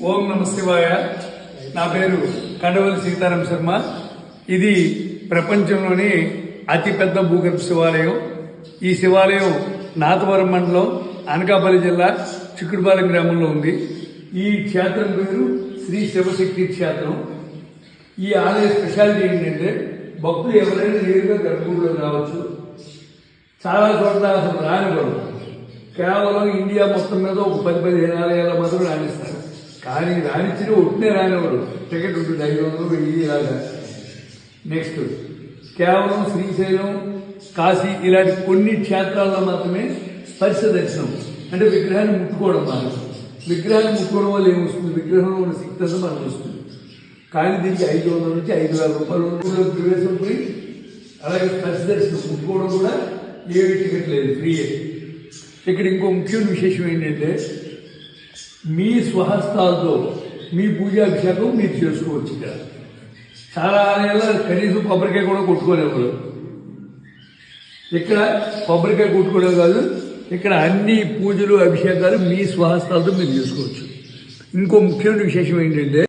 ఓం నమ శివాయ. నా పేరు కండవల్లి సీతారాం శర్మ. ఇది ప్రపంచంలోని అతిపెద్ద భూగర్భ శివాలయం. ఈ శివాలయం నాతవరం మండలం, అనకాపల్లి జిల్లా, చిక్కుడుపాలెం గ్రామంలో ఉంది. ఈ క్షేత్రం పేరు శ్రీ శివశక్తి క్షేత్రం. ఈ ఆలయ స్పెషాలిటీ ఏంటంటే భక్తులు ఎవరైనా నేరుగా గర్భగుడిలో రావచ్చు. చాలా చోట్ల అసలు రానివ్వరు. కేవలం ఇండియా మొత్తం మీద ఒక 10-15 ఆలయాల మాత్రం రాణిస్తారు. కానీ రాణించిన ఒట్టినే రానివ్వరు. టికెట్ ఉంటుంది 500-1000 ఇలాగా. నెక్స్ట్ కేవలం శ్రీశైలం, కాశీ ఇలాంటి కొన్ని క్షేత్రాల్లో మాత్రమే స్పర్శ దర్శనం, అంటే విగ్రహాన్ని ముట్టుకోవడం. మనం విగ్రహాన్ని ముట్టుకోవడం వల్ల ఏమొస్తుంది, విగ్రహంలో ఉన్న శక్తి అంతా మనకు వస్తుంది. కానీ దీనికి 500 నుంచి 5,000 రూపాయలు ప్రవేశం పోయి, అలాగే స్పర్శ దర్శనం ముట్టుకోవడం కూడా ఏమి టికెట్ లేదు, ఫ్రీయే. ఇక్కడ ఇంకో ముఖ్యమైన విశేషం ఏంటంటే మీ స్వహస్తాలతో మీ పూజాభిషేకం మీరు చేసుకోవచ్చు. ఇక్కడ చాలా ఆలయాల్లో కనీసం కొబ్బరికాయ కూడా కొట్టుకోలేరు. ఇక్కడ కొబ్బరికాయ కొట్టుకోవడం కాదు, ఇక్కడ అన్ని పూజలు అభిషేకాలు మీ స్వహస్తాలతో మీరు చేసుకోవచ్చు. ఇంకో ముఖ్యమైన విశేషం ఏంటంటే